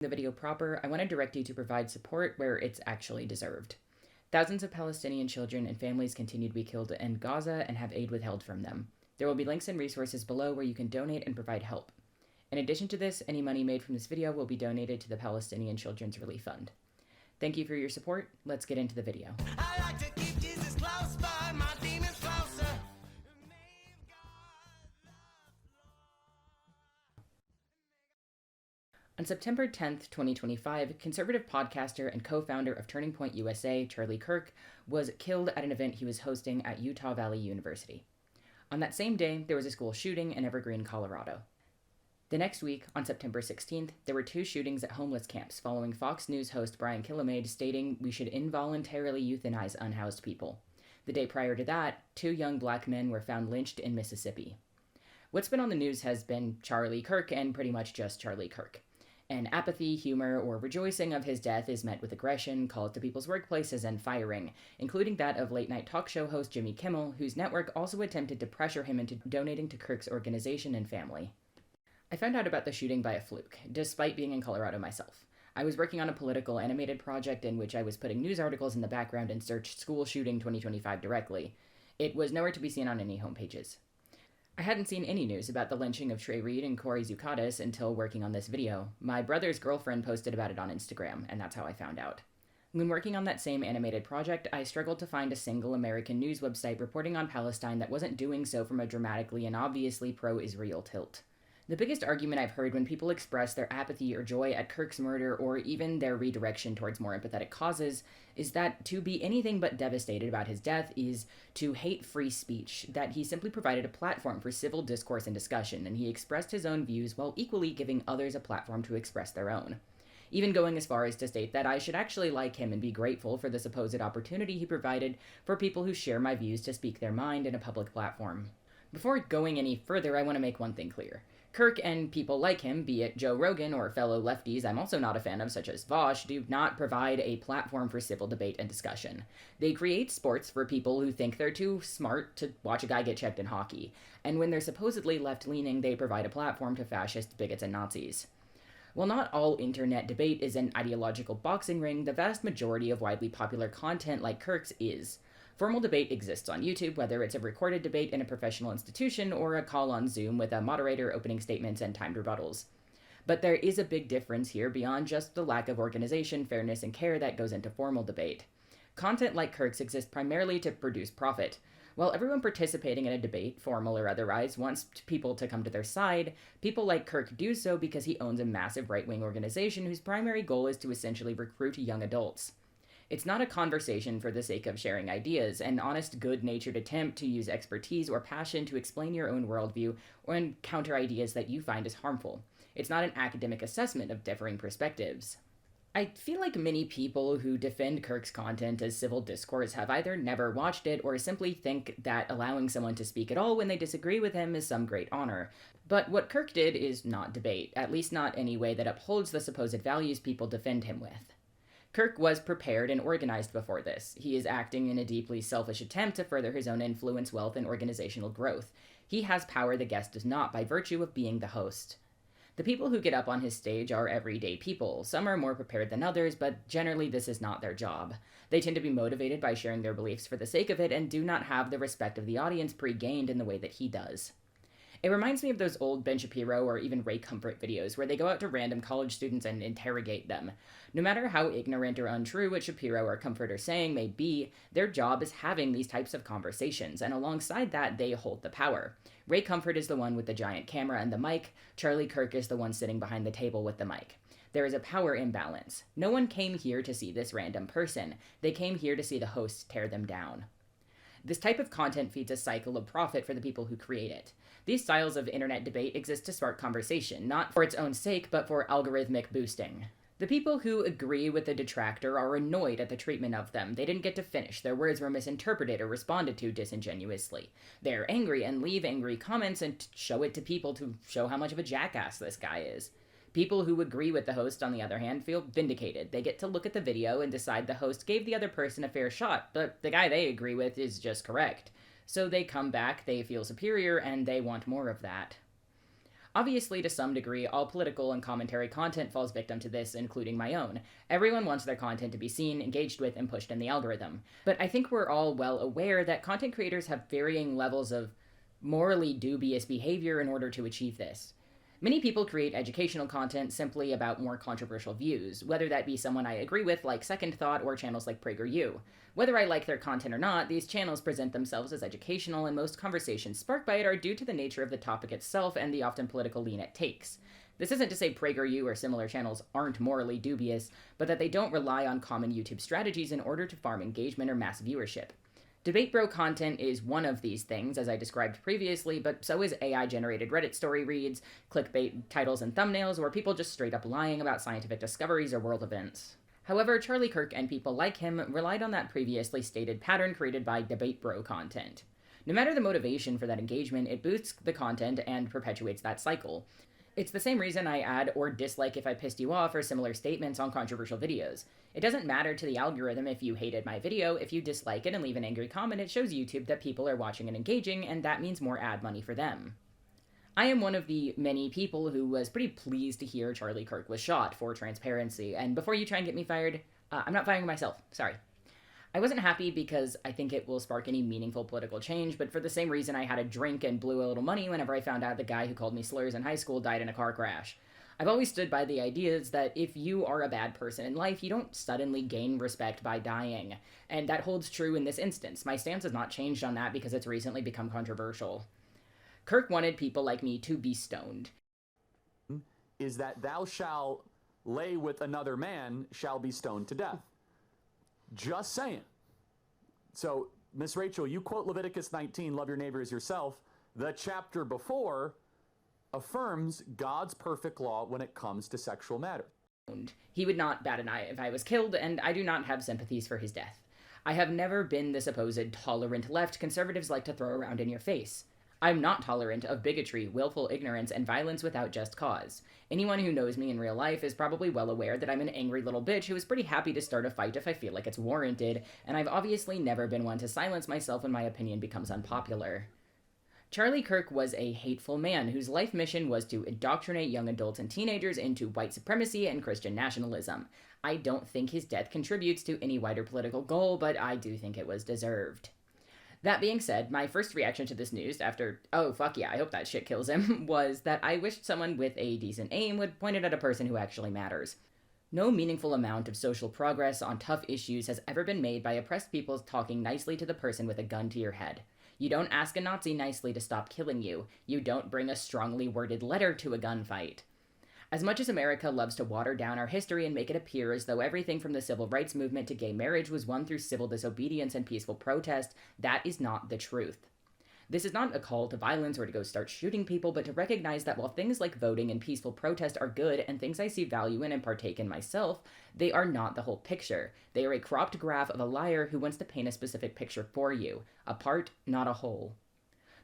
The video proper, I want to direct you to provide support where it's actually deserved. Thousands of Palestinian children and families continue to be killed in Gaza and have aid withheld from them. There will be links and resources below where you can donate and provide help. In addition to this, any money made from this video will be donated to the Palestinian Children's Relief Fund. Thank you for your support. Let's get into the video. I like to keep Jesus close, but my demons closer. On September 10th, 2025, conservative podcaster and co-founder of Turning Point USA, Charlie Kirk, was killed at an event he was hosting at Utah Valley University. On that same day, there was a school shooting in Evergreen, Colorado. The next week, on September 16th, there were 2 shootings at homeless camps following Fox News host Brian Kilmeade stating we should involuntarily euthanize unhoused people. The day prior to that, 2 young black men were found lynched in Mississippi. What's been on the news has been Charlie Kirk and pretty much just Charlie Kirk. And apathy, humor, or rejoicing of his death is met with aggression, calls to people's workplaces, and firing, including that of late-night talk show host Jimmy Kimmel, whose network also attempted to pressure him into donating to Kirk's organization and family. I found out about the shooting by a fluke, despite being in Colorado myself. I was working on a political animated project in which I was putting news articles in the background and searched school shooting 2025 directly. It was nowhere to be seen on any homepages. I hadn't seen any news about the lynching of Trey Reed and Corey Zukatis until working on this video. My brother's girlfriend posted about it on Instagram, and that's how I found out. When working on that same animated project, I struggled to find a single American news website reporting on Palestine that wasn't doing so from a dramatically and obviously pro-Israel tilt. The biggest argument I've heard when people express their apathy or joy at Kirk's murder or even their redirection towards more empathetic causes is that to be anything but devastated about his death is to hate free speech, that he simply provided a platform for civil discourse and discussion, and he expressed his own views while equally giving others a platform to express their own. Even going as far as to state that I should actually like him and be grateful for the supposed opportunity he provided for people who share my views to speak their mind in a public platform. Before going any further, I want to make one thing clear. Kirk and people like him, be it Joe Rogan or fellow lefties I'm also not a fan of, such as Vosh, do not provide a platform for civil debate and discussion. They create sports for people who think they're too smart to watch a guy get checked in hockey, and when they're supposedly left-leaning, they provide a platform to fascists, bigots, and Nazis. While not all internet debate is an ideological boxing ring, the vast majority of widely popular content like Kirk's is. Formal debate exists on YouTube, whether it's a recorded debate in a professional institution or a call on Zoom with a moderator opening statements and timed rebuttals. But there is a big difference here beyond just the lack of organization, fairness, and care that goes into formal debate. Content like Kirk's exists primarily to produce profit. While everyone participating in a debate, formal or otherwise, wants people to come to their side, people like Kirk do so because he owns a massive right-wing organization whose primary goal is to essentially recruit young adults. It's not a conversation for the sake of sharing ideas, an honest, good-natured attempt to use expertise or passion to explain your own worldview or counter ideas that you find as harmful. It's not an academic assessment of differing perspectives. I feel like many people who defend Kirk's content as civil discourse have either never watched it or simply think that allowing someone to speak at all when they disagree with him is some great honor. But what Kirk did is not debate, at least not any way that upholds the supposed values people defend him with. Kirk was prepared and organized before this. He is acting in a deeply selfish attempt to further his own influence, wealth, and organizational growth. He has power the guest does not by virtue of being the host. The people who get up on his stage are everyday people. Some are more prepared than others, but generally this is not their job. They tend to be motivated by sharing their beliefs for the sake of it and do not have the respect of the audience pre-gained in the way that he does. It reminds me of those old Ben Shapiro or even Ray Comfort videos where they go out to random college students and interrogate them. No matter how ignorant or untrue what Shapiro or Comfort are saying may be, their job is having these types of conversations, and alongside that, they hold the power. Ray Comfort is the one with the giant camera and the mic. Charlie Kirk is the one sitting behind the table with the mic. There is a power imbalance. No one came here to see this random person. They came here to see the host tear them down. This type of content feeds a cycle of profit for the people who create it. These styles of internet debate exist to spark conversation, not for its own sake, but for algorithmic boosting. The people who agree with the detractor are annoyed at the treatment of them. They didn't get to finish. Their words were misinterpreted or responded to disingenuously. They're angry and leave angry comments and show it to people to show how much of a jackass this guy is. People who agree with the host, on the other hand, feel vindicated. They get to look at the video and decide the host gave the other person a fair shot, but the guy they agree with is just correct. So they come back, they feel superior, and they want more of that. Obviously, to some degree, all political and commentary content falls victim to this, including my own. Everyone wants their content to be seen, engaged with, and pushed in the algorithm. But I think we're all well aware that content creators have varying levels of morally dubious behavior in order to achieve this. Many people create educational content simply about more controversial views, whether that be someone I agree with like Second Thought or channels like PragerU. Whether I like their content or not, these channels present themselves as educational, and most conversations sparked by it are due to the nature of the topic itself and the often political lean it takes. This isn't to say PragerU or similar channels aren't morally dubious, but that they don't rely on common YouTube strategies in order to farm engagement or mass viewership. Debate Bro content is one of these things, as I described previously, but so is AI-generated Reddit story reads, clickbait titles and thumbnails, or people just straight up lying about scientific discoveries or world events. However, Charlie Kirk and people like him relied on that previously stated pattern created by Debate Bro content. No matter the motivation for that engagement, it boosts the content and perpetuates that cycle. It's the same reason I add or dislike if I pissed you off or similar statements on controversial videos. It doesn't matter to the algorithm if you hated my video. If you dislike it and leave an angry comment, it shows YouTube that people are watching and engaging, and that means more ad money for them. I am one of the many people who was pretty pleased to hear Charlie Kirk was shot, for transparency, and before you try and get me fired, I'm not firing myself, sorry. I wasn't happy because I think it will spark any meaningful political change, but for the same reason I had a drink and blew a little money whenever I found out the guy who called me slurs in high school died in a car crash. I've always stood by the ideas that if you are a bad person in life, you don't suddenly gain respect by dying. And that holds true in this instance. My stance has not changed on that because it's recently become controversial. Kirk wanted people like me to be stoned. Is that thou shalt lay with another man shall be stoned to death. Just saying. So, Miss Rachel, you quote Leviticus 19, love your neighbor as yourself. The chapter before affirms God's perfect law when it comes to sexual matter. He would not bat an eye if I was killed, and I do not have sympathies for his death. I have never been the supposed tolerant left conservatives like to throw around in your face. I'm not tolerant of bigotry, willful ignorance, and violence without just cause. Anyone who knows me in real life is probably well aware that I'm an angry little bitch who is pretty happy to start a fight if I feel like it's warranted, and I've obviously never been one to silence myself when my opinion becomes unpopular. Charlie Kirk was a hateful man whose life mission was to indoctrinate young adults and teenagers into white supremacy and Christian nationalism. I don't think his death contributes to any wider political goal, but I do think it was deserved. That being said, my first reaction to this news after, oh fuck yeah, I hope that shit kills him, was that I wished someone with a decent aim would point it at a person who actually matters. No meaningful amount of social progress on tough issues has ever been made by oppressed people talking nicely to the person with a gun to your head. You don't ask a Nazi nicely to stop killing you. You don't bring a strongly worded letter to a gunfight. As much as America loves to water down our history and make it appear as though everything from the civil rights movement to gay marriage was won through civil disobedience and peaceful protest, that is not the truth. This is not a call to violence or to go start shooting people, but to recognize that while things like voting and peaceful protest are good and things I see value in and partake in myself, they are not the whole picture. They are a cropped graph of a liar who wants to paint a specific picture for you. A part, not a whole.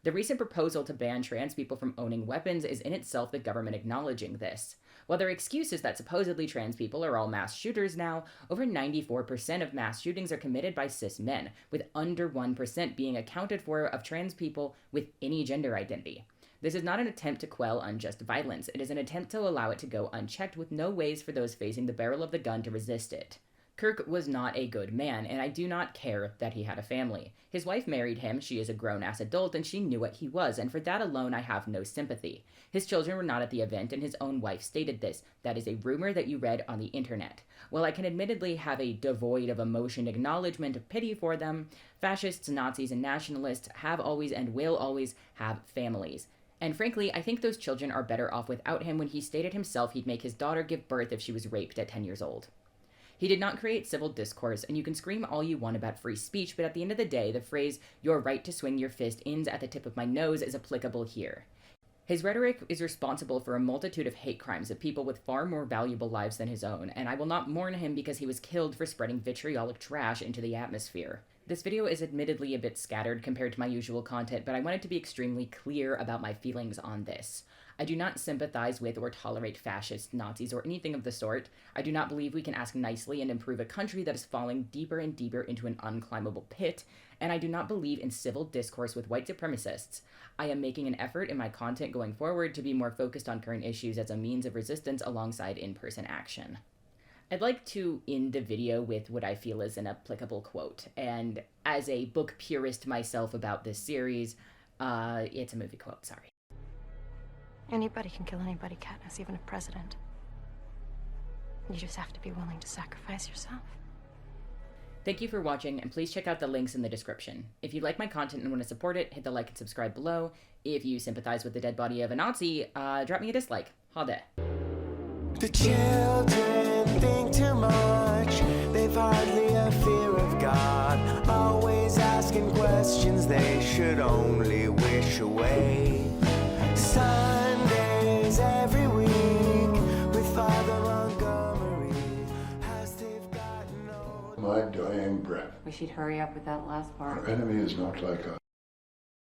The recent proposal to ban trans people from owning weapons is in itself the government acknowledging this. While their excuse is that supposedly trans people are all mass shooters now, over 94% of mass shootings are committed by cis men, with under 1% being accounted for of trans people with any gender identity. This is not an attempt to quell unjust violence. It is an attempt to allow it to go unchecked with no ways for those facing the barrel of the gun to resist it. Kirk was not a good man, and I do not care that he had a family. His wife married him, she is a grown-ass adult, and she knew what he was, and for that alone I have no sympathy. His children were not at the event, and his own wife stated this. That is a rumor that you read on the internet. While I can admittedly have a devoid of emotion acknowledgement of pity for them, fascists, Nazis, and nationalists have always and will always have families. And frankly, I think those children are better off without him when he stated himself he'd make his daughter give birth if she was raped at 10 years old. He did not create civil discourse, and you can scream all you want about free speech, but at the end of the day, the phrase, "your right to swing your fist ends at the tip of my nose," is applicable here. His rhetoric is responsible for a multitude of hate crimes of people with far more valuable lives than his own, and I will not mourn him because he was killed for spreading vitriolic trash into the atmosphere. This video is admittedly a bit scattered compared to my usual content, but I wanted to be extremely clear about my feelings on this. I do not sympathize with or tolerate fascist Nazis or anything of the sort. I do not believe we can ask nicely and improve a country that is falling deeper and deeper into an unclimbable pit, and I do not believe in civil discourse with white supremacists. I am making an effort in my content going forward to be more focused on current issues as a means of resistance alongside in-person action. I'd like to end the video with what I feel is an applicable quote, and as a book purist myself about this series, it's a movie quote, sorry. Anybody can kill anybody, Katniss, even a president. You just have to be willing to sacrifice yourself. Thank you for watching, and please check out the links in the description. If you like my content and want to support it, hit the like and subscribe below. If you sympathize with the dead body of a Nazi, drop me a dislike. Hade. The children think too much. They've hardly a fear of God. Always asking questions they should only wish away. Sundays every week with Father Montgomery. As they've gotten old. My dying breath. Wish he'd hurry up with that last part. Our enemy is not like us.